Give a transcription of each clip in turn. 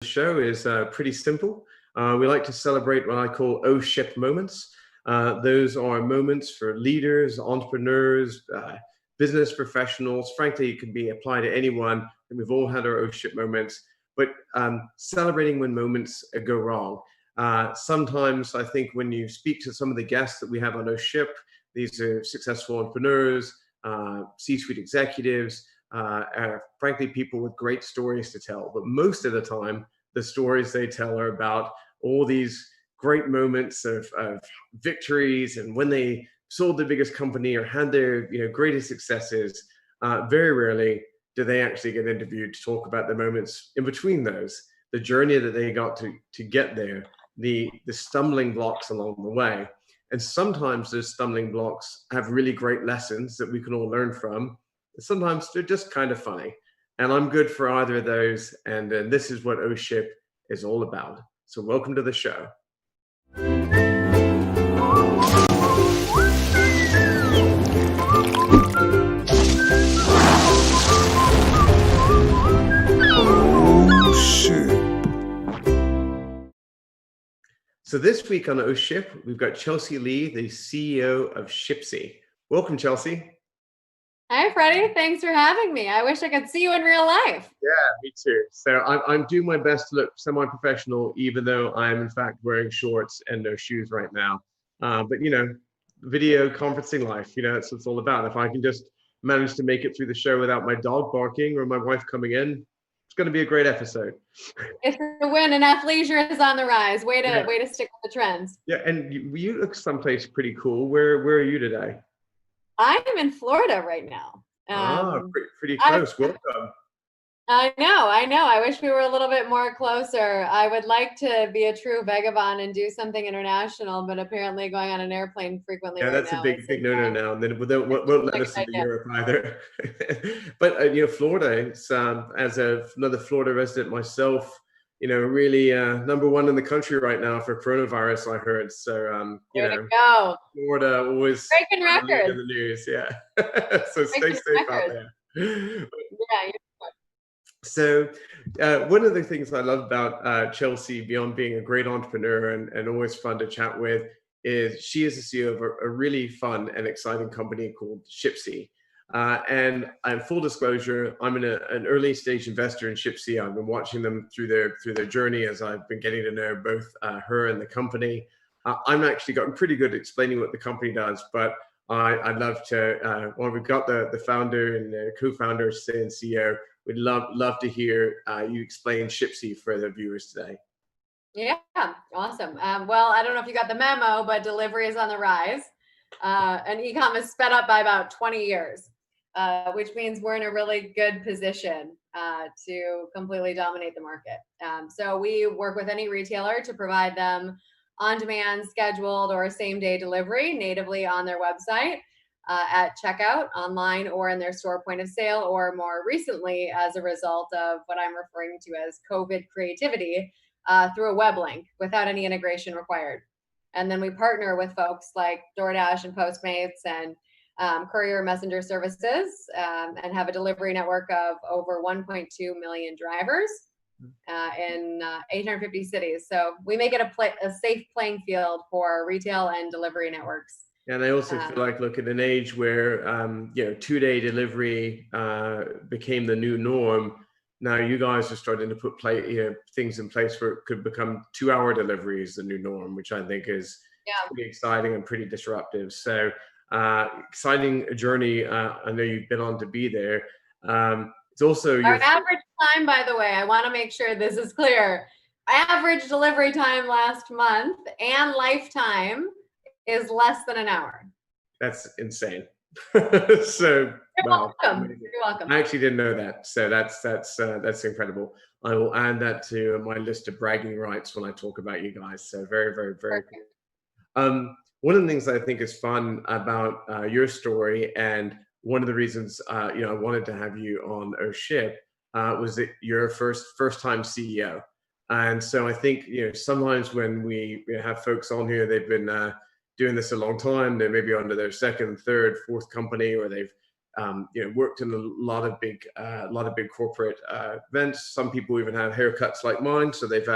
The show is pretty simple. We like to celebrate what I call "oh ship" moments. Those are moments for leaders, entrepreneurs, business professionals. Frankly, it can be applied to anyone. And we've all had our "oh ship" moments, but celebrating when moments go wrong. Sometimes I think when you speak to some of the guests that we have on "oh ship," these are successful entrepreneurs, C-suite executives, frankly, people with great stories to tell. But most of the time, the stories they tell are about all these great moments of victories and when they sold the biggest company or had their greatest successes. Very rarely do they actually get interviewed to talk about the moments in between those, the journey that they got to get there, the stumbling blocks along the way. And sometimes those stumbling blocks have really great lessons that we can all learn from. Sometimes they're just kind of funny. And I'm good for either of those. And this is what "oh ship" is all about. So welcome to the show. So this week on "oh ship," we've got Chelsie Lee, the CEO of Shipsi. Welcome, Chelsie. Hi, Freddie. Thanks for having me. I wish I could see you in real life. Yeah, me too. So I'm doing my best to look semi-professional, even though I am in fact wearing shorts and no shoes right now. But video conferencing life, that's what it's all about. If I can just manage to make it through the show without my dog barking or my wife coming in, it's going to be a great episode. It's a win, and athleisure is on the rise. Way to stick with the trends. Yeah, and you look someplace pretty cool. Where are you today? I'm in Florida right now. Pretty close. Welcome. I know. I wish we were a little bit more closer. I would like to be a true vagabond and do something international, but apparently going on an airplane frequently right now. Yeah, that's a big no-no now. And then they won't let us into Europe either. But Florida, it's, as another Florida resident myself, really number one in the country right now for coronavirus, I heard. So go. Florida always breaking records in the news. Yeah. So stay safe out there. Yeah. So one of the things I love about Chelsie, beyond being a great entrepreneur and always fun to chat with, is she is the CEO of a really fun and exciting company called Shipsi. And full disclosure, I'm an early stage investor in Shipsi. I've been watching them through their journey as I've been getting to know both her and the company. I'm actually gotten pretty good at explaining what the company does, but I'd love to, we've got the founder and the co-founder and CEO. We'd love to hear you explain Shipsi for the viewers today. Yeah, awesome. Well, I don't know if you got the memo, but delivery is on the rise. And e-com is sped up by about 20 years, which means we're in a really good position to completely dominate the market. So we work with any retailer to provide them on-demand, scheduled, or same-day delivery natively on their website, at checkout, online, or in their store point of sale, or more recently, as a result of what I'm referring to as COVID creativity, through a web link without any integration required. And then we partner with folks like DoorDash and Postmates and courier messenger services, and have a delivery network of over 1.2 million drivers in 850 cities. So we make it a safe playing field for retail and delivery networks. And I also feel like, look, at an age where 2-day delivery became the new norm. Now you guys are starting to put things in place where it could become 2-hour deliveries the new norm, which I think is pretty exciting and pretty disruptive. So exciting journey. I know you've been on to be there. It's also our average time, by the way, I want to make sure this is clear. Average delivery time last month and lifetime is less than an hour. That's insane. So You're welcome. You're welcome. I actually didn't know that. So that's incredible. I will add that to my list of bragging rights when I talk about you guys. So very, very, very cool. One of the things I think is fun about your story, and one of the reasons I wanted to have you on "oh ship" was that you're a first time CEO. And so I think sometimes when we have folks on here, they've been doing this a long time. They may be onto their second, third, fourth company, or they've worked in a lot of big corporate events. Some people even have haircuts like mine, so they've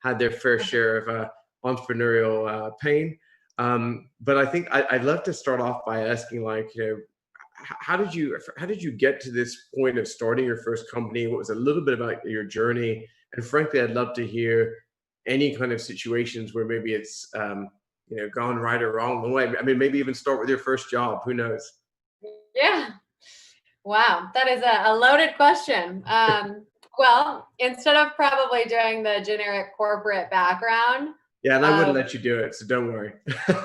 had their fair share of entrepreneurial pain. But I think I'd love to start off by asking, like, how did you get to this point of starting your first company? What was a little bit about your journey? And frankly, I'd love to hear any kind of situations where maybe it's gone right or wrong the way. I mean, maybe even start with your first job. Who knows? Yeah. Wow, that is a loaded question. Well, instead of probably doing the generic corporate background. Yeah, and I wouldn't let you do it, so don't worry.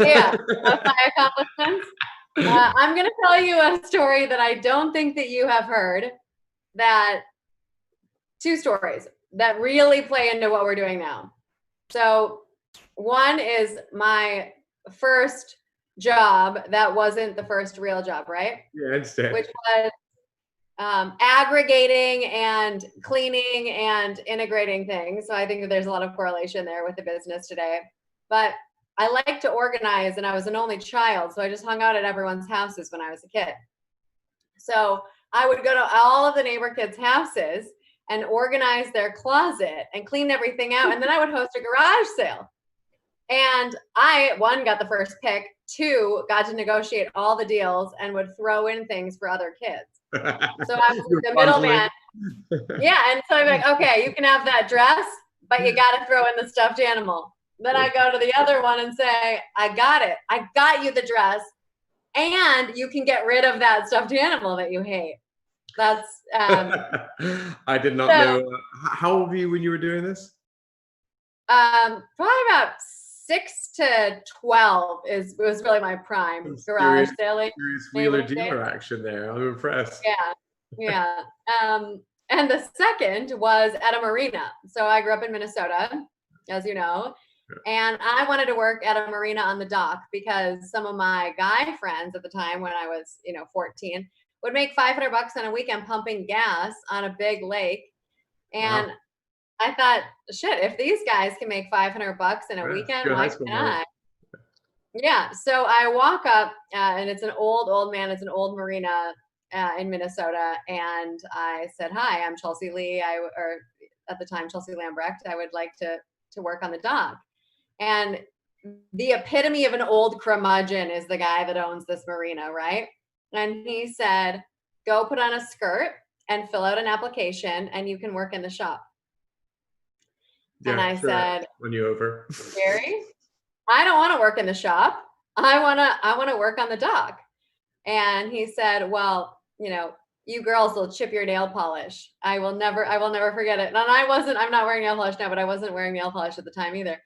Yeah, of my accomplishments. I'm going to tell you a story that I don't think that you have heard. Two stories that really play into what we're doing now. So one is my first job that wasn't the first real job, right? Yeah, I understand. Which was aggregating and cleaning and integrating things. So I think that there's a lot of correlation there with the business today. But I like to organize, and I was an only child, so I just hung out at everyone's houses when I was a kid. So I would go to all of the neighbor kids' houses and organize their closet and clean everything out, and then I would host a garage sale. And I, one, got the first pick, two, got to negotiate all the deals and would throw in things for other kids. So I was the middleman. Yeah, and so I'm like, okay, you can have that dress, but you got to throw in the stuffed animal. Then I go to the other one and say, I got it. I got you the dress, and you can get rid of that stuffed animal that you hate. That's I did not know. How old were you when you were doing this? Probably about 6 to 12 was really my prime garage selling. Serious wheeler dealer action there. I'm impressed. Yeah. And the second was at a marina. So I grew up in Minnesota, as you know, and I wanted to work at a marina on the dock because some of my guy friends at the time, when I was 14, would make $500 on a weekend pumping gas on a big lake. And I thought, shit, if these guys can make $500 in a weekend, why can't I? Yeah. So I walk up, and it's an old man. It's an old marina in Minnesota. And I said, hi, I'm Chelsie Lee. Or at the time, Chelsea Lambrecht. I would like to work on the dock. And the epitome of an old curmudgeon is the guy that owns this marina, right? And he said, go put on a skirt and fill out an application, and you can work in the shop. Yeah, and I said, "When you over, Gary, I don't want to work in the shop. I want to work on the dock." And he said, "Well, you girls will chip your nail polish. I will never forget it." And I'm not wearing nail polish now, but I wasn't wearing nail polish at the time either.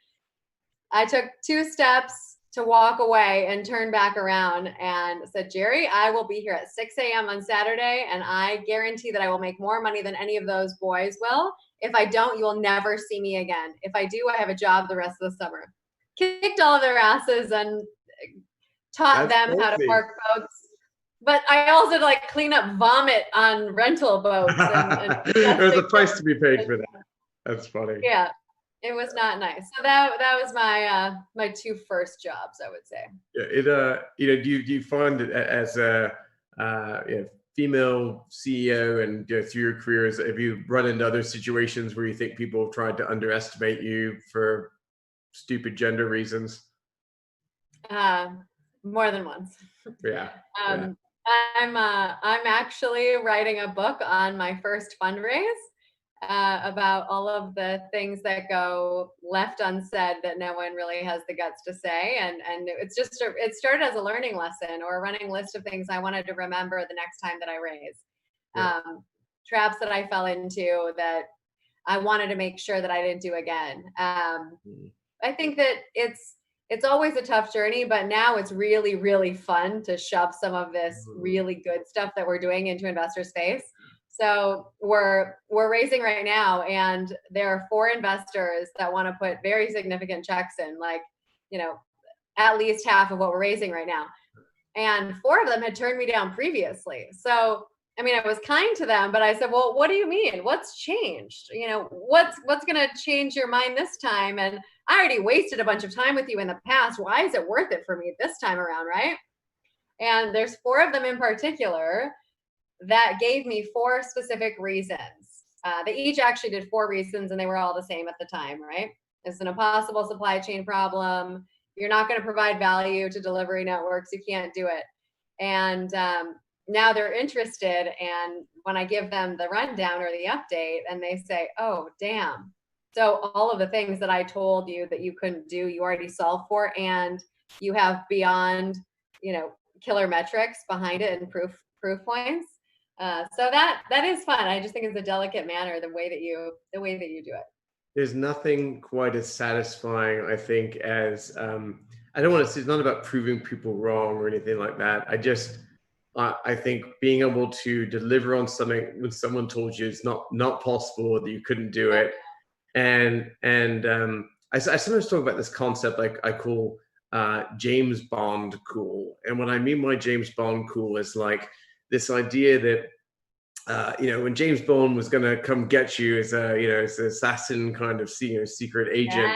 I took 2 steps to walk away and turn back around and said, "Jerry, I will be here at 6 a.m. on Saturday, and I guarantee that I will make more money than any of those boys will. If I don't, you will never see me again. If I do, I have a job the rest of the summer." Kicked all of their asses and taught them how to park boats. But I also did clean up vomit on rental boats. And there's a price to be paid for that. That's funny. Yeah. It was not nice. So that was my 2 first jobs, I would say. Yeah, do you find it as a female CEO and through your careers, have you run into other situations where you think people have tried to underestimate you for stupid gender reasons? More than once. Yeah. I'm actually writing a book on my first fundraise. About all of the things that go left unsaid that no one really has the guts to say, and it started as a learning lesson or a running list of things I wanted to remember the next time that I raise. Traps that I fell into that I wanted to make sure that I didn't do again. I think that it's always a tough journey, but now it's really, really fun to shove some of this really good stuff that we're doing into investors' face. So we're raising right now, and there are 4 investors that want to put very significant checks in, at least half of what we're raising right now. And 4 of them had turned me down previously. So, I was kind to them, but I said, well, what do you mean? What's changed? What's going to change your mind this time? And I already wasted a bunch of time with you in the past. Why is it worth it for me this time around, right? And there's 4 of them in particular that gave me 4 specific reasons. They each actually did 4 reasons, and they were all the same at the time, right? It's an impossible supply chain problem. You're not going to provide value to delivery networks. You can't do it. And now they're interested. And when I give them the rundown or the update, and they say, oh, damn. So all of the things that I told you that you couldn't do, you already solved for, and you have beyond, killer metrics behind it and proof points. So that is fun. I just think it's a delicate manner, the way that you do it. There's nothing quite as satisfying, I think, as I don't want to say, it's not about proving people wrong or anything like that. I think being able to deliver on something when someone told you it's not possible, that you couldn't do it. And I sometimes talk about this concept like I call James Bond cool. And what I mean by James Bond cool is like this idea that when James Bond was going to come get you as as an assassin kind of secret agent,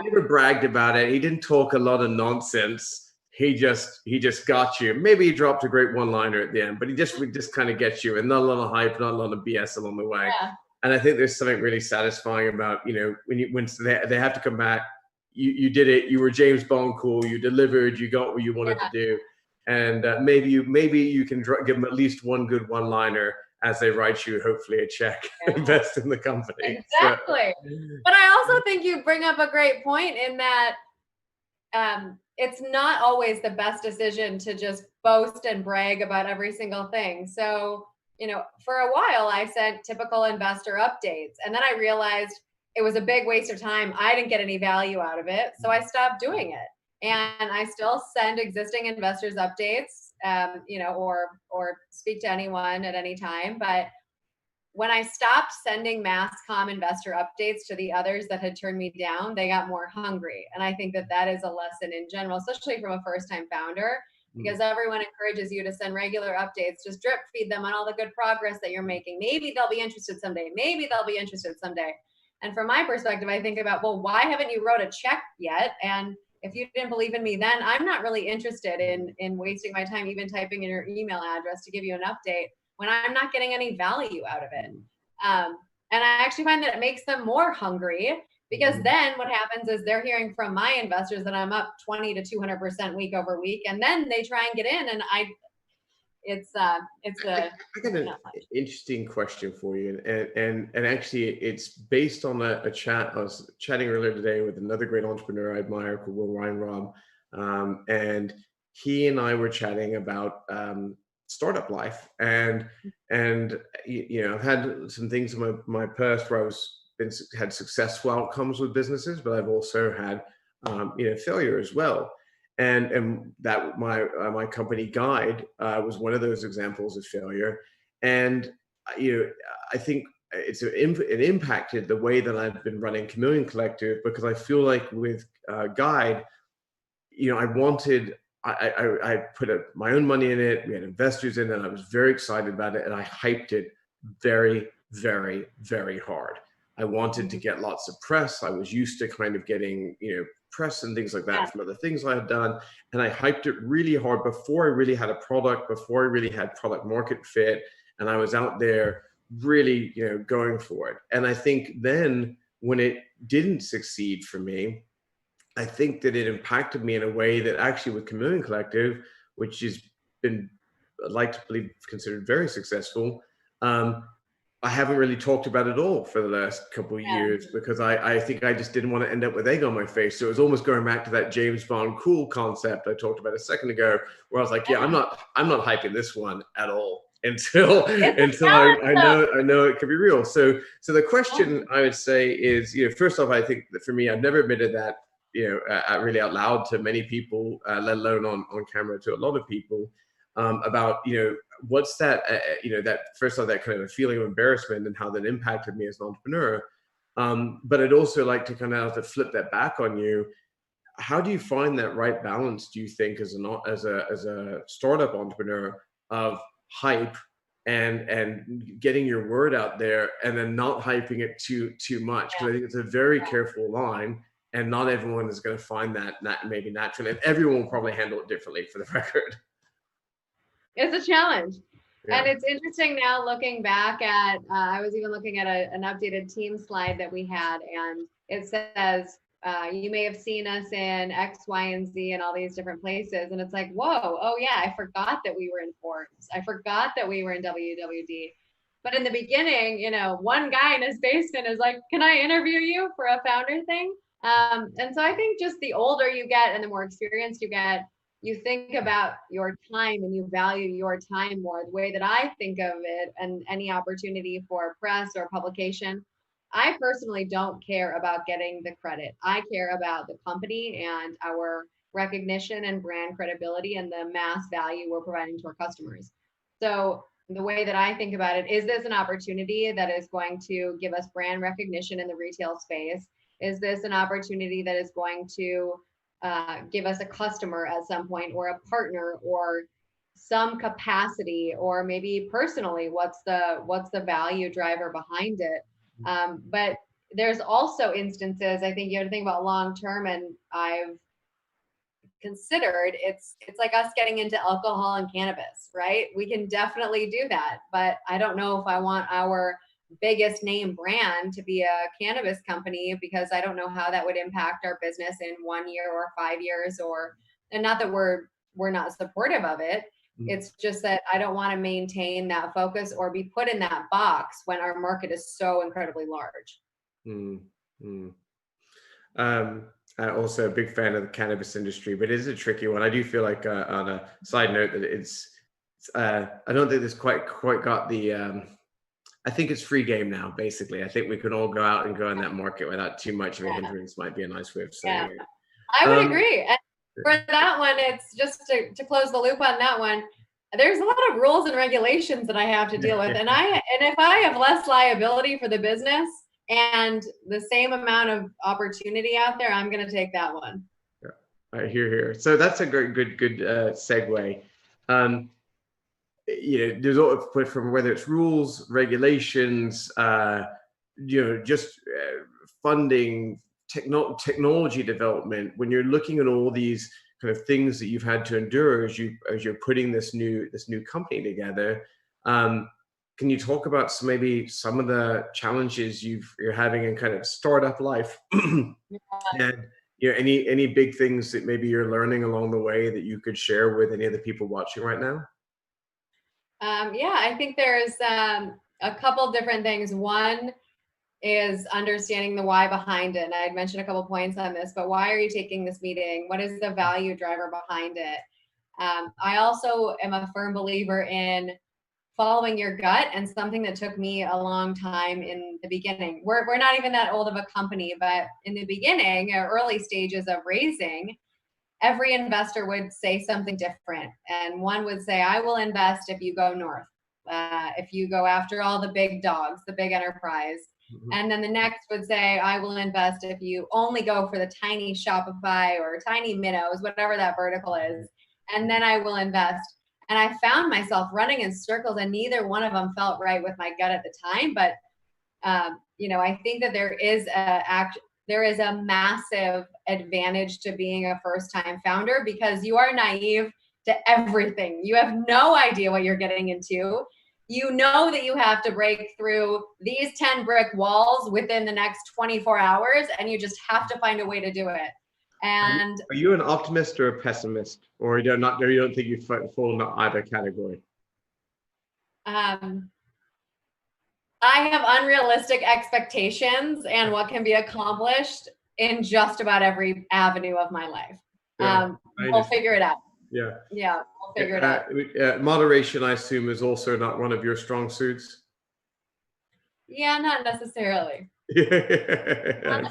he never bragged about it. He didn't talk a lot of nonsense. He just got you. Maybe he dropped a great one-liner at the end, but he would just kind of get you, and not a lot of hype, not a lot of BS along the way. Yeah. And I think there's something really satisfying about when they have to come back. You did it. You were James Bond cool. You delivered. You got what you wanted to do. And maybe you can give them at least one good one-liner as they write you, hopefully, a check, invest in the company. Exactly. So. But I also think you bring up a great point in that it's not always the best decision to just boast and brag about every single thing. So, for a while, I sent typical investor updates, and then I realized it was a big waste of time. I didn't get any value out of it, so I stopped doing it. And I still send existing investors updates, or speak to anyone at any time. But when I stopped sending mass comm investor updates to the others that had turned me down, they got more hungry. And I think that is a lesson in general, especially from a first-time founder, because everyone encourages you to send regular updates. Just drip feed them on all the good progress that you're making. Maybe they'll be interested someday. And from my perspective, I think about, well, why haven't you wrote a check yet? And if you didn't believe in me then, I'm not really interested in wasting my time even typing in your email address to give you an update when I'm not getting any value out of it. And I actually find that it makes them more hungry, because then what happens is they're hearing from my investors that I'm up 20 to 200% week over week. And then they try and get in, and I got an interesting question for you, and actually it's based on a chat. I was chatting earlier today with another great entrepreneur I admire called Will Reinrob, and he and I were chatting about startup life, and I've had some things in my past where had successful outcomes with businesses, but I've also had failure as well. And that my company Guide was one of those examples of failure. And I think it impacted the way that I've been running Chameleon Collective, because I feel like with Guide, I put my own money in it. We had investors in it. And I was very excited about it, and I hyped it very, very, very hard. I wanted to get lots of press. I was used to kind of getting press and things like that from other things I had done, and I hyped it really hard before I really had a product, before I really had product market fit, and I was out there really going for it. And I think then when it didn't succeed for me, I think that it impacted me in a way that actually with Chameleon Collective, which has been, I'd like to believe, considered very successful, I haven't really talked about it all for the last couple of years, because I think I just didn't want to end up with egg on my face. So it was almost going back to that James Bond cool concept I talked about a second ago, where I was like, I'm not hyping this one at all until I know it could be real. So the question I would say is, first off, I think that for me, I've never admitted that really out loud to many people, let alone on camera to a lot of people, about what's that that first off, that kind of a feeling of embarrassment and how that impacted me as an entrepreneur. But I'd also like to kind of have to flip that back on you. How do you find that right balance, do you think, as a startup entrepreneur, of hype and getting your word out there, and then not hyping it too much? Because I think it's a very careful line, and not everyone is going to find that maybe naturally, and everyone will probably handle it differently, for the record. It's a challenge. And Yeah. it's interesting now looking back at, I was even looking at an updated team slide that we had, and it says, you may have seen us in X, Y, and Z and all these different places. And it's like, whoa, oh yeah, I forgot that we were in Forbes. I forgot that we were in WWD. But in the beginning, you know, one guy in his basement is like, can I interview you for a founder thing? And so I think just the older you get and the more experienced you get, you think about your time and you value your time more. The way that I think of it, and any opportunity for press or publication, I personally don't care about getting the credit. I care about the company and our recognition and brand credibility and the mass value we're providing to our customers. So the way that I think about it, is this an opportunity that is going to give us brand recognition in the retail space? Is this an opportunity that is going to give us a customer at some point, or a partner, or some capacity, or maybe personally, what's the value driver behind it? But there's also instances, I think you have to think about long term, and I've considered it's like us getting into alcohol and cannabis, right? We can definitely do that, but I don't know if I want our biggest name brand to be a cannabis company, because I don't know how that would impact our business in 1 year or 5 years, or, and not that we're not supportive of it. It's just that I don't want to maintain that focus or be put in that box when our market is so incredibly large. Mm-hmm. Also a big fan of the cannabis industry, but it is a tricky one. I do feel like, on a side note, that I don't think this quite got the, I think it's free game now, basically. I think we can all go out and go in that market without too much of a hindrance, might be a nice way of saying it. I would agree. And for that one, it's just to close the loop on that one. There's a lot of rules and regulations that I have to deal with. And if I have less liability for the business and the same amount of opportunity out there, I'm going to take that one. Yeah, I hear. So that's a good segue. You know, there's all put from whether it's rules, regulations, you know, just funding, technology development. When you're looking at all these kind of things that you've had to endure as you're putting this new company together, can you talk about maybe some of the challenges you're having in kind of startup life, and you know, any big things that maybe you're learning along the way that you could share with any of the people watching right now? Yeah, I think there's a couple different things. One is understanding the why behind it. And I had mentioned a couple points on this, but why are you taking this meeting? What is the value driver behind it? I also am a firm believer in following your gut, and something that took me a long time in the beginning. We're not even that old of a company, but in the beginning, early stages of raising, every investor would say something different. And one would say, I will invest if you go north, if you go after all the big dogs, the big enterprise. And then the next would say, I will invest if you only go for the tiny Shopify or tiny minnows, whatever that vertical is. And then I will invest. And I found myself running in circles, and neither one of them felt right with my gut at the time. But, you know, I think that there is a massive advantage to being a first-time founder, because you are naive to everything. You have no idea what you're getting into. You know that you have to break through these 10 brick walls within the next 24 hours, and you just have to find a way to do it. And are you an optimist or a pessimist, or you don't think you fall in either category? I have unrealistic expectations and what can be accomplished in just about every avenue of my life. We'll figure it out. Yeah, we'll figure it out. Moderation, I assume, is also not one of your strong suits. Yeah, not necessarily. I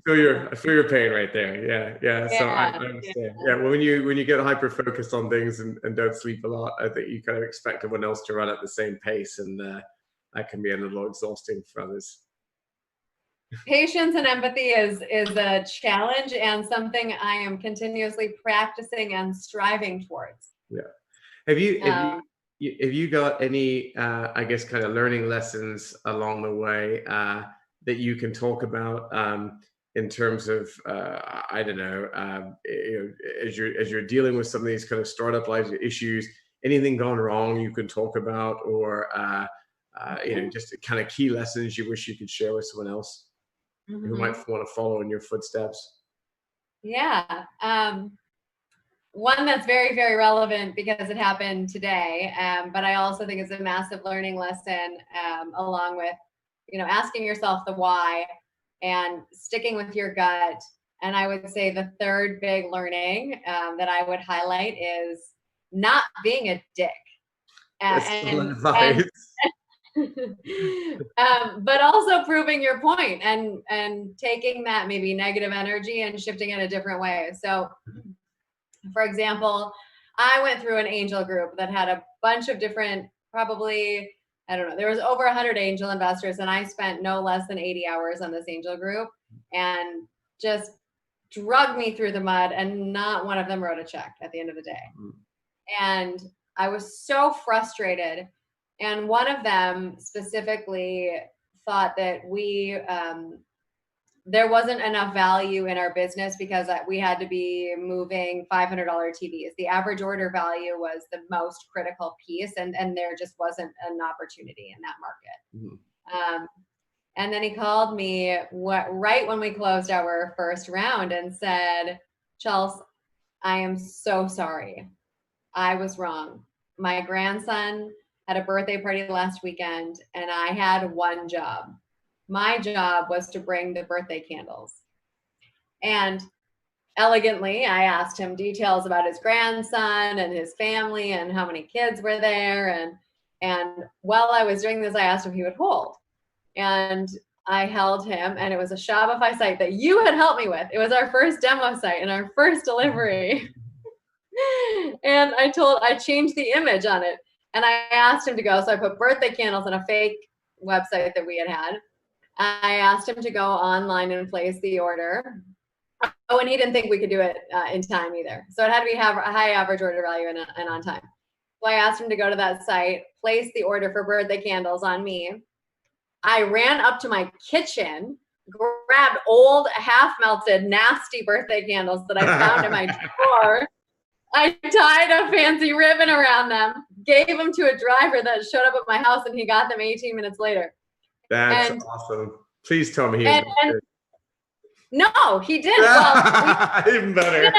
feel your pain right there. Yeah. So I understand. Yeah, well, when you get hyper focused on things and don't sleep a lot, I think you kind of expect everyone else to run at the same pace, and that can be a little exhausting for others. Patience and empathy is a challenge, and something I am continuously practicing and striving towards. Yeah. Have you got any, I guess, kind of learning lessons along the way that you can talk about in terms of, I don't know, you know, as you're dealing with some of these kind of startup life issues, anything gone wrong you can talk about, or just kind of key lessons you wish you could share with someone else who might want to follow in your footsteps? Yeah. One that's very, very relevant because it happened today, but I also think it's a massive learning lesson, along with, asking yourself the why and sticking with your gut. And I would say the third big learning that I would highlight is not being a dick. Excellent advice. But also proving your point and taking that maybe negative energy and shifting it a different way. So, for example, I went through an angel group that had a bunch of different, probably, I don't know, there was over 100 angel investors, and I spent no less than 80 hours on this angel group, and just drug me through the mud, and not one of them wrote a check at the end of the day. And I was so frustrated. And one of them specifically thought that there wasn't enough value in our business because we had to be moving $500 TVs. The average order value was the most critical piece, and there just wasn't an opportunity in that market. And then he called me right when we closed our first round and said, "Chelsea, I am so sorry. I was wrong. My grandson had a birthday party last weekend, and I had one job. My job was to bring the birthday candles." And elegantly, I asked him details about his grandson and his family and how many kids were there. And while I was doing this, I asked him if he would hold. And I held him, and it was a Shopify site that you had helped me with. It was our first demo site and our first delivery. And I changed the image on it. And I asked him to go. So I put birthday candles on a fake website that we had. I asked him to go online and place the order. Oh, and he didn't think we could do it in time either. So it had to be have a high average order value and on time. So I asked him to go to that site, place the order for birthday candles on me. I ran up to my kitchen, grabbed old, half-melted, nasty birthday candles that I found in my drawer. I tied a fancy ribbon around them, gave them to a driver that showed up at my house, and he got them 18 minutes later. That's awesome. Please tell me he was good. No, he didn't. Well, even better.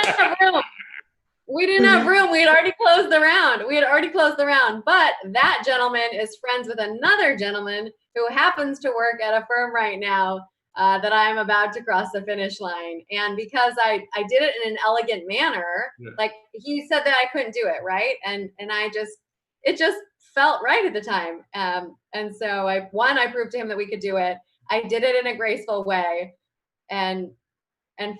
We didn't have room. We had already closed the round. But that gentleman is friends with another gentleman who happens to work at a firm right now that I'm about to cross the finish line. And because I did it in an elegant manner, like he said that I couldn't do it, right? And it just felt right at the time. And so I proved to him that we could do it. I did it in a graceful way. And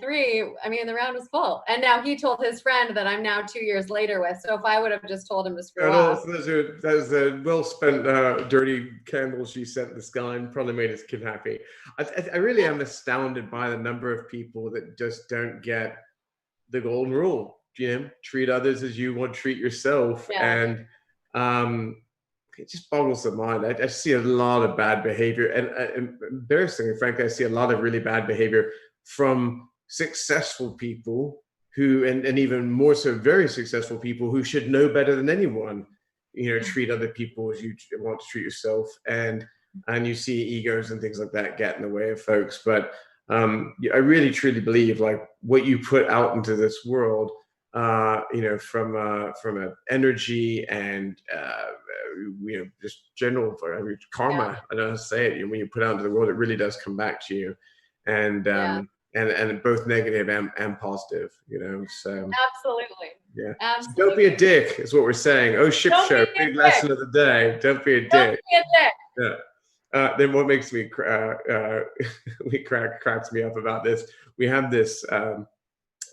three, I mean, the round was full. And now he told his friend that I'm now 2 years later with. So if I would have just told him to screw off. That was the well-spent dirty candles you sent this guy, and probably made his kid happy. I really am astounded by the number of people that just don't get the golden rule. Treat others as you want to treat yourself. Yeah. And it just boggles the mind. I see a lot of bad behavior, and embarrassingly, frankly, I see a lot of really bad behavior from successful people who, and even more so, very successful people who should know better than anyone, treat other people as you want to treat yourself. And you see egos and things like that get in the way of folks. But I really, truly believe, like, what you put out into this world, from a energy and, just general karma, I don't know how to say it. When you put out into the world, it really does come back to you. And both negative and positive, so. Absolutely. Yeah. Absolutely. So don't be a dick is what we're saying. Oh, Ship Show, big lesson of the day. Don't be a dick. Don't be a dick. Yeah. Then what makes me cracks me up about this, we have this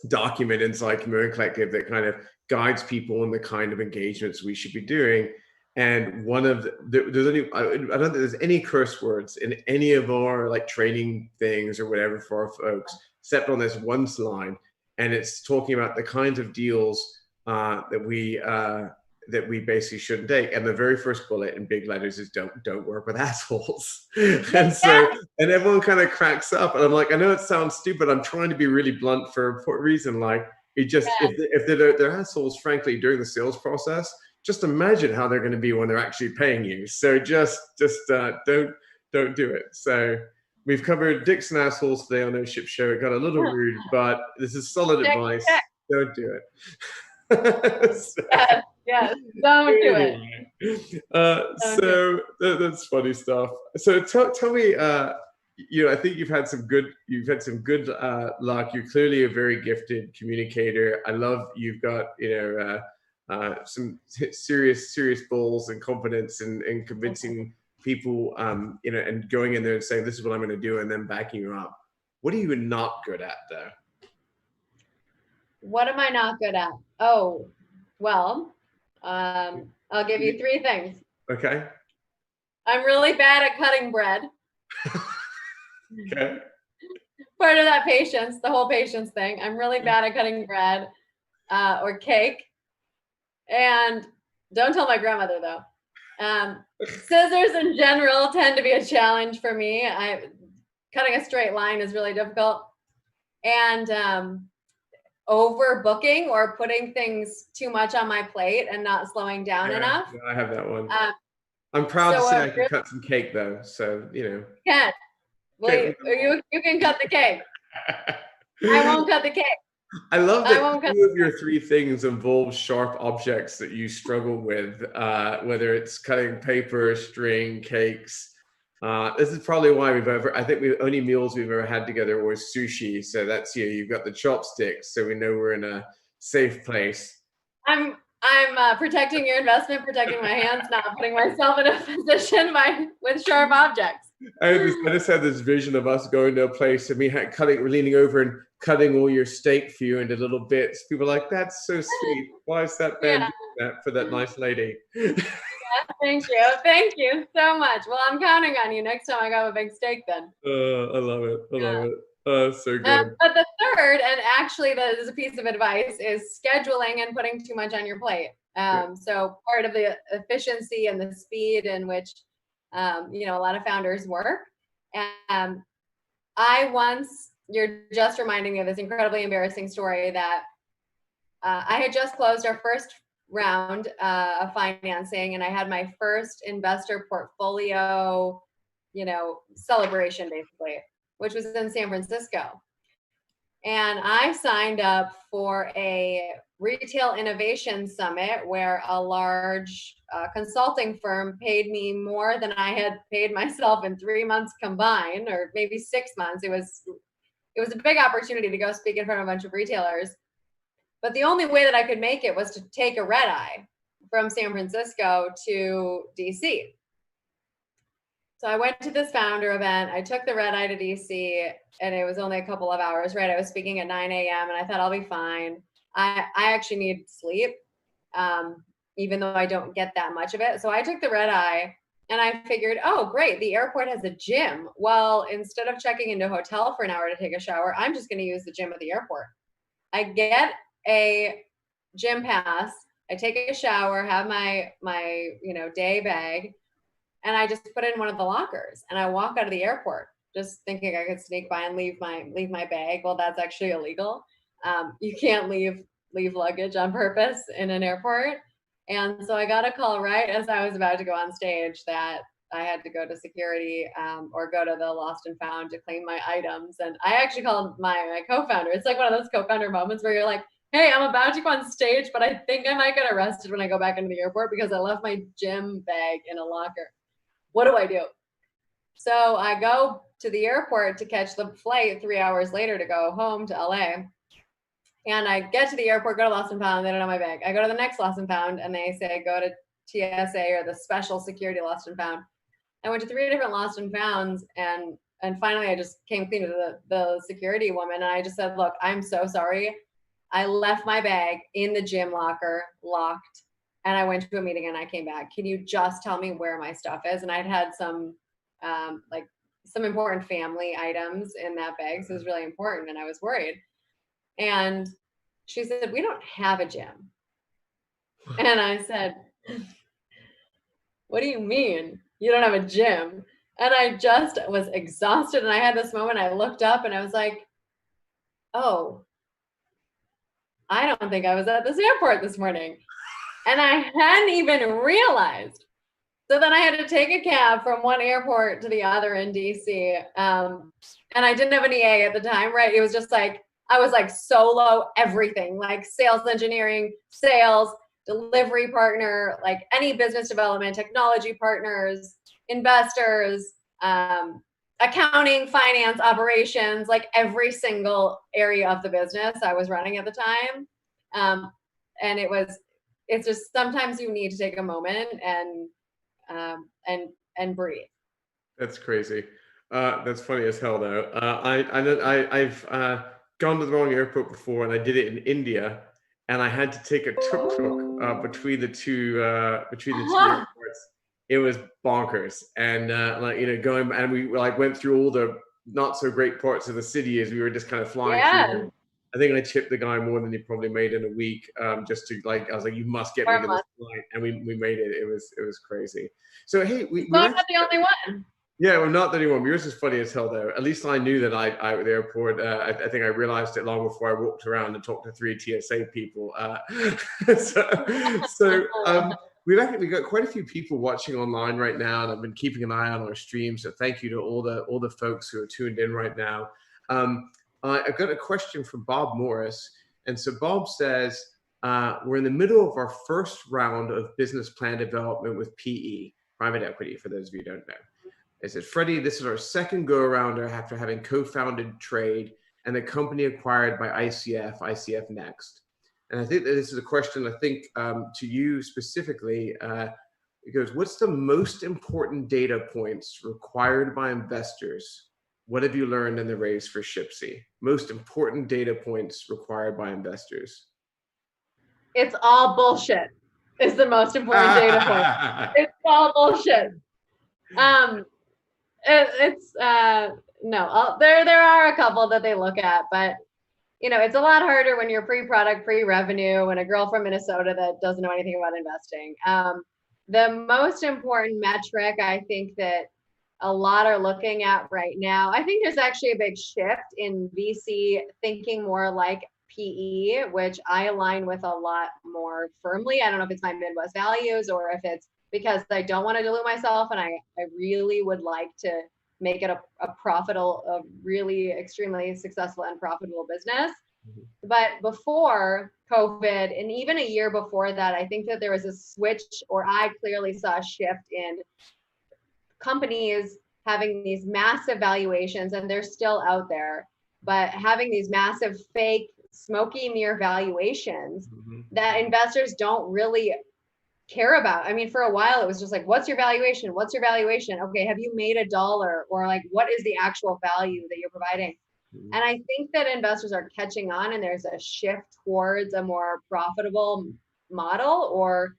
document inside Chameleon Collective that kind of guides people on the kind of engagements we should be doing. And one of I don't think there's any curse words in any of our like training things or whatever for our folks, except on this one line. And it's talking about the kinds of deals that we basically shouldn't take. And the very first bullet in big letters is don't work with assholes. and everyone kind of cracks up. And I'm like, I know it sounds stupid. I'm trying to be really blunt for a reason. Like, it just, if they're assholes, frankly, during the sales process, just imagine how they're going to be when they're actually paying you. So just don't do it. So we've covered dicks and assholes today on No Ship Show. It got a little rude, but this is solid advice. Don't do it. So, yes, don't do it. So that's funny stuff. So tell me, I think you've had some good luck. You're clearly a very gifted communicator. I love you've got some serious balls and confidence in convincing people, and going in there and saying, this is what I'm going to do, and then backing you up. What are you not good at, though? What am I not good at? Oh, well, I'll give you 3 things. Okay. I'm really bad at cutting bread. Okay. Part of that patience, the whole patience thing. I'm really bad at cutting bread or cake. And don't tell my grandmother, though. Scissors in general tend to be a challenge for me. Cutting a straight line is really difficult. And overbooking or putting things too much on my plate and not slowing down enough. Yeah, I have that one. I'm proud to say I can cut some cake, though. So, Can. Well, you can cut the cake. I won't cut the cake. I love that 2 of your 3 things involve sharp objects that you struggle with, whether it's cutting paper, string, cakes. This is probably why I think the only meals we've ever had together was sushi. So that's you've got the chopsticks, so we know we're in a safe place. I'm protecting your investment, protecting my hands, not putting myself in a position with sharp objects. I just had this vision of us going to a place and me leaning over and cutting all your steak for you into little bits. People are like, that's so sweet. Why is that Ben doing that for that nice lady? Yeah, thank you so much. Well, I'm counting on you next time I go have a big steak then. I love it. I love it. So good. But the third, and actually that is a piece of advice, is scheduling and putting too much on your plate. So part of the efficiency and the speed in which a lot of founders work. And you're just reminding me of this incredibly embarrassing story that I had just closed our first round of financing, and I had my first investor portfolio, celebration basically, which was in San Francisco. And I signed up for a retail innovation summit where a large consulting firm paid me more than I had paid myself in 3 months combined, or maybe 6 months. It was a big opportunity to go speak in front of a bunch of retailers. But the only way that I could make it was to take a red eye from San Francisco to DC. So I went to this founder event. I took the red eye to DC, and it was only a couple of hours, right? I was speaking at 9 a.m. and I thought I'll be fine. I actually need sleep, even though I don't get that much of it. So I took the red eye and I figured, oh, great, the airport has a gym. Well, instead of checking into a hotel for an hour to take a shower, I'm just going to use the gym at the airport. I get a gym pass. I take a shower, have my day bag, and I just put it in one of the lockers. And I walk out of the airport, just thinking I could sneak by and leave my bag. Well, that's actually illegal. You can't leave luggage on purpose in an airport. And so I got a call right as I was about to go on stage that I had to go to security or go to the lost and found to claim my items. And I actually called my co-founder. It's like one of those co-founder moments where you're like, hey, I'm about to go on stage, but I think I might get arrested when I go back into the airport because I left my gym bag in a locker. What do I do? So I go to the airport to catch the flight 3 hours later to go home to LA. And I get to the airport, go to Lost and Found, they don't have my bag. I go to the next Lost and Found, and they say, go to TSA or the special security Lost and Found. I went to 3 different Lost and Founds, and finally I just came clean to the security woman, and I just said, look, I'm so sorry. I left my bag in the gym locker, locked, and I went to a meeting and I came back. Can you just tell me where my stuff is? And I'd had some important family items in that bag, so it was really important, and I was worried. And she said, we don't have a gym. And I said, what do you mean you don't have a gym? And I just was exhausted. And I had this moment, I looked up and I was like, oh, I don't think I was at this airport this morning. And I hadn't even realized. So then I had to take a cab from one airport to the other in DC. And I didn't have an EA at the time, right? It was just like, I was like solo everything, like sales engineering, sales, delivery partner, like any business development, technology partners, investors, accounting, finance, operations, like every single area of the business I was running at the time. And it's just sometimes you need to take a moment and breathe. That's crazy. That's funny as hell, though. I've gone to the wrong airport before, and I did it in India, and I had to take a tuk-tuk between the two airports. It was bonkers, and going, and we like went through all the not so great parts of the city as we were just kind of flying through. I think I tipped the guy more than he probably made in a week, just to like, I was like, you must get me to this flight, and we made it. It was crazy. So hey, we're not the only one. Yeah, well, not the only one. Yours is funny as hell, though. At least I knew that I at the airport. I think I realized it long before I walked around and talked to 3 TSA people. We've actually got quite a few people watching online right now, and I've been keeping an eye on our stream. So thank you to all the folks who are tuned in right now. I've got a question from Bob Morris, and so Bob says we're in the middle of our first round of business plan development with PE, private equity. For those of you who don't know. I said, Freddie, this is our second go-arounder after having co-founded Trade and the company acquired by ICF Next. And I think that this is a question, I think, to you specifically. It goes, what's the most important data points required by investors? What have you learned in the race for Shipsi? Most important data points required by investors. It's all bullshit. Is the most important data point. It's all bullshit. No, there are a couple that they look at, but it's a lot harder when you're pre-product, pre-revenue, and a girl from Minnesota that doesn't know anything about investing. The most important metric I think that a lot are looking at right now, I think there's actually a big shift in VC thinking more like PE, which I align with a lot more firmly. I don't know if it's my Midwest values or if it's because I don't want to dilute myself, and I really would like to make it a profitable, a really extremely successful and profitable business. But before COVID, and even a year before that, I think that there was a switch, or I clearly saw a shift in companies having these massive valuations, and they're still out there, but having these massive fake smoky mirror valuations that investors don't really care about. I mean, for a while it was just like, what's your valuation? What's your valuation? Okay, have you made $1? Or like, what is the actual value that you're providing? And I think that investors are catching on, and there's a shift towards a more profitable model or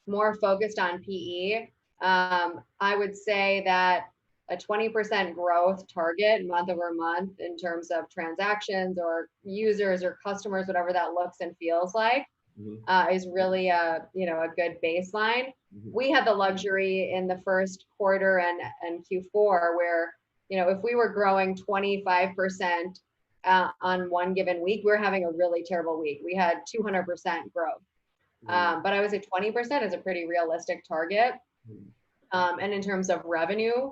more focused on PE. I would say that a 20% growth target month over month in terms of transactions or users or customers, whatever that looks and feels like, is really a good baseline. We had the luxury in the first quarter and Q4 where if we were growing 25% on one given week, we're having a really terrible week. We had 200% growth, but I would say 20% is a pretty realistic target. And in terms of revenue,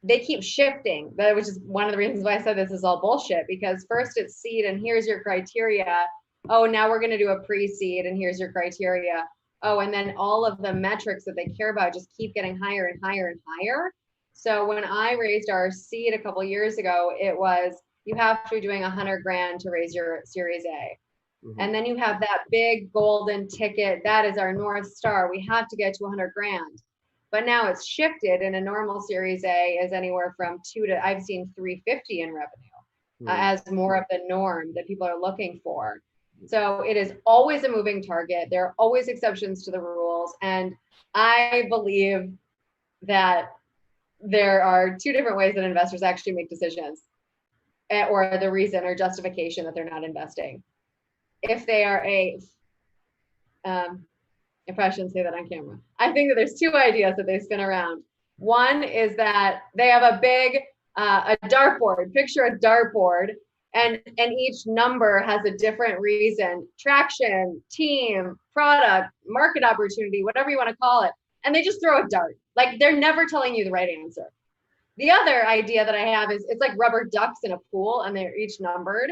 they keep shifting, which is one of the reasons why I said this is all bullshit, because first it's seed and here's your criteria. Oh, now we're going to do a pre-seed and here's your criteria. Oh, and then all of the metrics that they care about just keep getting higher and higher and higher. So when I raised our seed a couple of years ago, it was, you have to be doing $100,000 to raise your Series A. And then you have that big golden ticket. That is our North Star. We have to get to $100,000. But now it's shifted, and a normal Series A is anywhere from I've seen 350 in revenue as more of the norm that people are looking for. So it is always a moving target. There are always exceptions to the rules. And I believe that there are two different ways that investors actually make decisions, or the reason or justification that they're not investing. If they are if I shouldn't say that on camera, I think that there's two ideas that they spin around. One is that they have a big, a dartboard, picture a dartboard, and each number has a different reason: traction, team, product, market opportunity, whatever you want to call it. And they just throw a dart. Like, they're never telling you the right answer. The other idea that I have is it's like rubber ducks in a pool, and they're each numbered.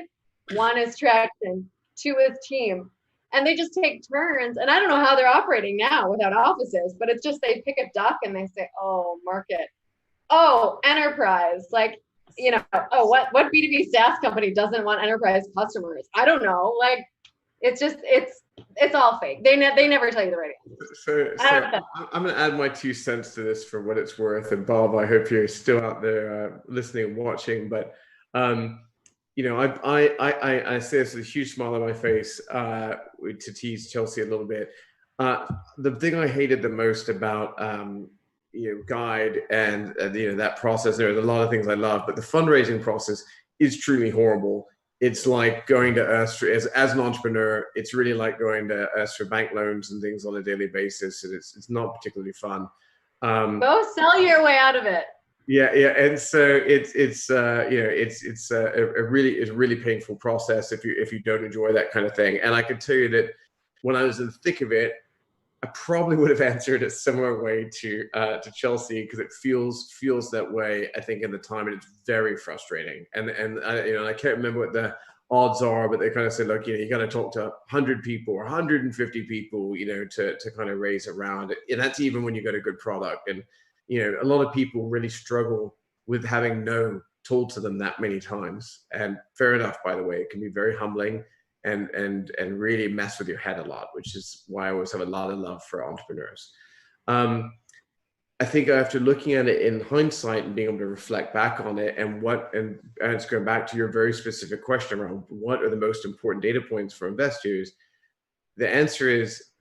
1 is traction, 2 is team, and they just take turns. And I don't know how they're operating now without offices, but it's just they pick a duck and they say, oh, market, oh, enterprise. Like, you know, oh, what B2B SaaS company doesn't want enterprise customers? I don't know. Like, it's just, it's all fake. They never tell you the right answer. So I'm going to add my 2 cents to this for what it's worth. And Bob, I hope you're still out there listening and watching. But you know, I say this with a huge smile on my face to tease Chelsie a little bit. The thing I hated the most about you know, Guide and you know, that process, there's a lot of things I love, but the fundraising process is truly horrible. It's like going to us as an entrepreneur. It's really like going to us for bank loans and things on a daily basis, and it's not particularly fun. Go sell your way out of it. Yeah, and so it's you know, it's a really painful process if you don't enjoy that kind of thing. And I can tell you that when I was in the thick of it, I probably would have answered a similar way to Chelsie, because it feels that way, I think, in the time, and it's very frustrating. And I, you know, I can't remember what the odds are, but they kind of said, look, you know, you got to talk to 100 people or 150 people, you know, to kind of raise around it. And that's even when you got a good product. And you know, a lot of people really struggle with having no told to them that many times. And fair enough, by the way, it can be very humbling and really mess with your head a lot, which is why I always have a lot of love for entrepreneurs. I think after looking at it in hindsight and being able to reflect back on it, and it's going back to your very specific question around what are the most important data points for investors, the answer is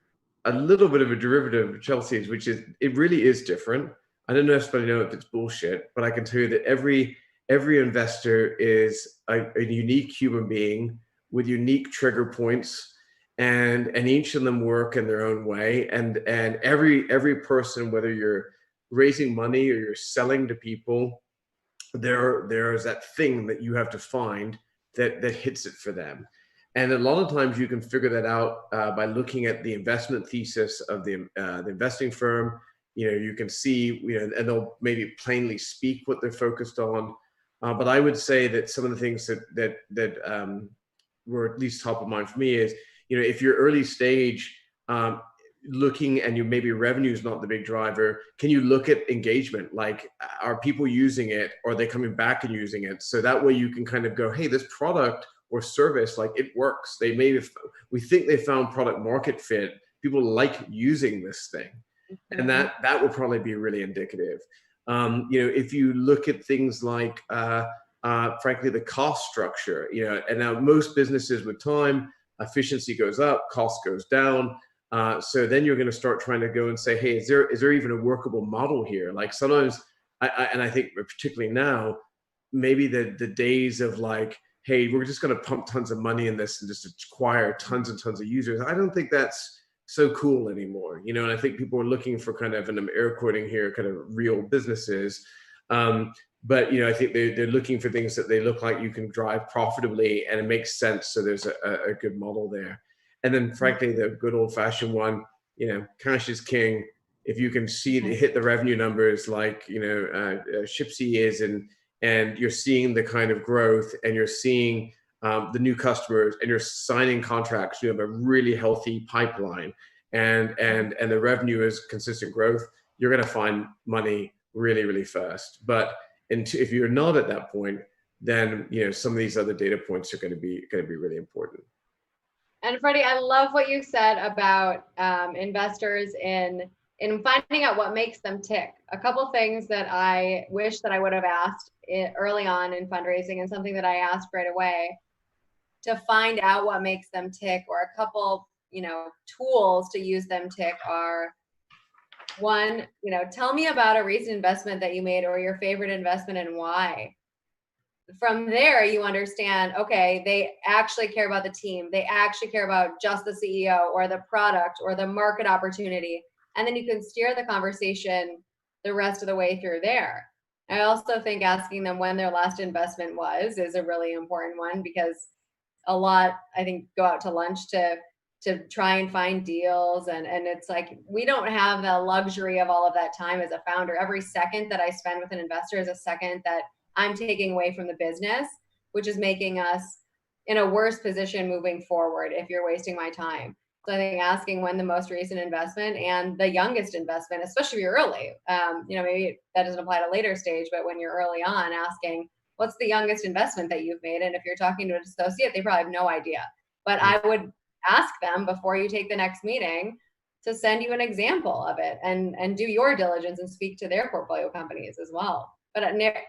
a little bit of a derivative of Chelsea's, which is it really is different. I don't necessarily know if it's bullshit, but I can tell you that every investor is a unique human being with unique trigger points, and each of them work in their own way. And every person, whether you're raising money or you're selling to people, there's that thing that you have to find that hits it for them. And a lot of times you can figure that out by looking at the investment thesis of the investing firm. You know, you can see, you know, and they'll maybe plainly speak what they're focused on. But I would say that some of the things that were at least top of mind for me is, you know, if you're early stage, looking and you maybe revenue is not the big driver, can you look at engagement? Like, are people using it? Or are they coming back and using it? So that way you can kind of go, hey, this product or service, like, it works. We think they found product market fit. People like using this thing. And that will probably be really indicative. You know, if you look at things like, frankly, the cost structure, you know, and now most businesses with time, efficiency goes up, cost goes down. So then you're going to start trying to go and say, hey, is there even a workable model here? Like, sometimes, I think particularly now, maybe the days of like, hey, we're just going to pump tons of money in this and just acquire tons and tons of users, I don't think that's so cool anymore, you know. And I think people are looking for kind of, and I'm air quoting here, kind of real businesses. But you know, I think they're looking for things that they look like you can drive profitably and it makes sense. So there's a good model there. And then frankly, the good old fashioned one, you know, cash is king. If you can see hit the revenue numbers like, you know, Shipsi is, and you're seeing the kind of growth, and you're seeing the new customers, and you're signing contracts, you have a really healthy pipeline, and the revenue is consistent growth, you're going to find money really, really fast. But if you're not at that point, then, you know, some of these other data points are going to be really important. And Freddie, I love what you said about investors in finding out what makes them tick. A couple things that I wish that I would have asked early on in fundraising, and something that I asked right away to find out what makes them tick, or a couple, you know, tools to use them tick, are: one, you know, tell me about a recent investment that you made, or your favorite investment and why. From there, you understand, okay, they actually care about the team. They actually care about just the CEO or the product or the market opportunity. And then you can steer the conversation the rest of the way through there. I also think asking them when their last investment was is a really important one, because a lot, I think, go out to lunch to try and find deals, and it's like we don't have the luxury of all of that time as a founder. Every second that I spend with an investor is a second that I'm taking away from the business, which is making us in a worse position moving forward if you're wasting my time. So I think asking when the most recent investment and the youngest investment, especially if you're early, maybe that doesn't apply to later stage, but when you're early on, asking what's the youngest investment that you've made? And if you're talking to an associate, they probably have no idea. But I would ask them before you take the next meeting to send you an example of it, and do your diligence and speak to their portfolio companies as well. But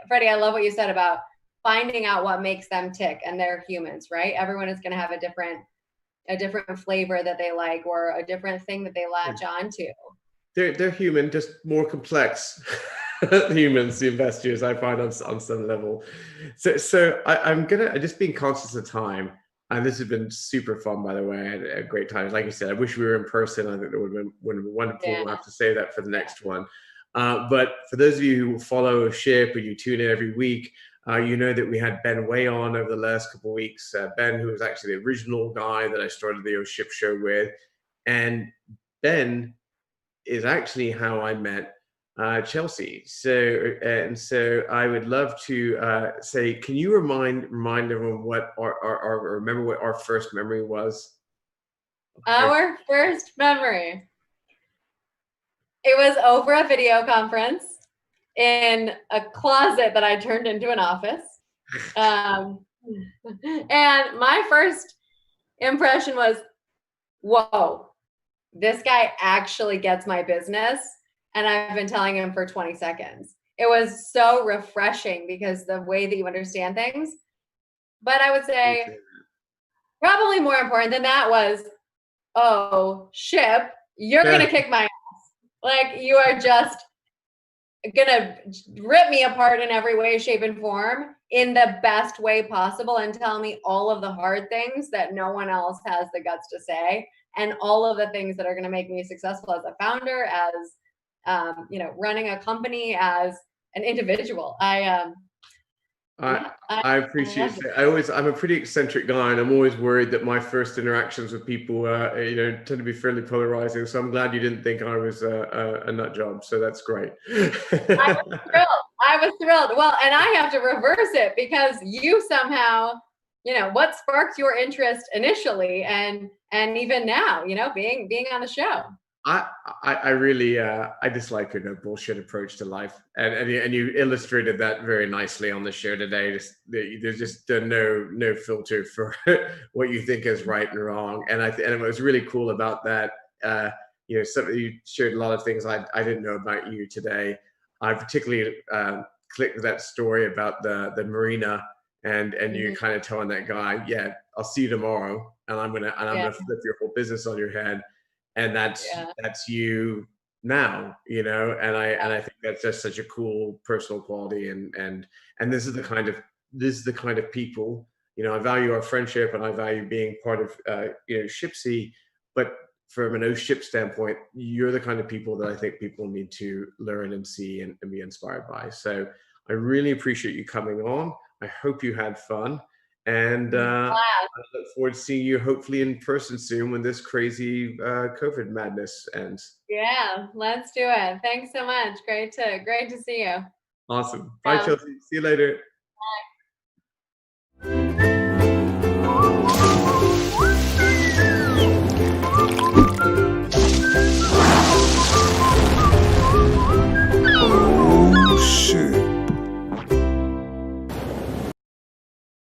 Freddie, I love what you said about finding out what makes them tick, and they're humans, right? Everyone is going to have a different flavor that they like, or a different thing that they latch onto. They're human, just more complex humans, the investors, I find on some level. So I'm just being conscious of time. And this has been super fun, by the way. I had a great time. Like you said, I wish we were in person. I think that would have been wonderful. Yeah. We'll have to say that for the next one. But for those of you who follow Ship, or you tune in every week, you know that we had Ben Way on over the last couple of weeks. Ben, who was actually the original guy that I started the Ship show with. And Ben is actually how I met Chelsie. So I would love to say, can you remind everyone what remember what our first memory was? Our first memory. It was over a video conference in a closet that I turned into an office. And my first impression was, whoa, this guy actually gets my business. And I've been telling him for 20 seconds. It was so refreshing because the way that you understand things. But I would say probably more important than that was, oh, Ship, you're going to kick my ass. Like, you are just going to rip me apart in every way, shape, and form in the best way possible, and tell me all of the hard things that no one else has the guts to say, and all of the things that are going to make me successful as a founder, as running a company, as an individual. I appreciate it. I'm a pretty eccentric guy, and I'm always worried that my first interactions with people, tend to be fairly polarizing. So I'm glad you didn't think I was a nut job. So that's great. I was thrilled. Well, and I have to reverse it, because you somehow, what sparked your interest initially, and even now, being on the show. I really I dislike a no bullshit approach to life, and you illustrated that very nicely on the show today. There's just no filter for what you think is right and wrong, and it was really cool about that. You shared a lot of things I didn't know about you today. I particularly clicked that story about the marina, and you kind of telling that guy, yeah, I'll see you tomorrow, and I'm gonna flip your whole business on your head. And that's you now, and I think that's just such a cool personal quality, and this is the kind of people, I value our friendship, and I value being part of Shipsi, but from an Ship standpoint, you're the kind of people that I think people need to learn and see and be inspired by. So I really appreciate you coming on. I hope you had fun. And I look forward to seeing you hopefully in person soon when this crazy COVID madness ends. Yeah, let's do it. Thanks so much. Great to see you. Awesome. Bye, Chelsie. See you later.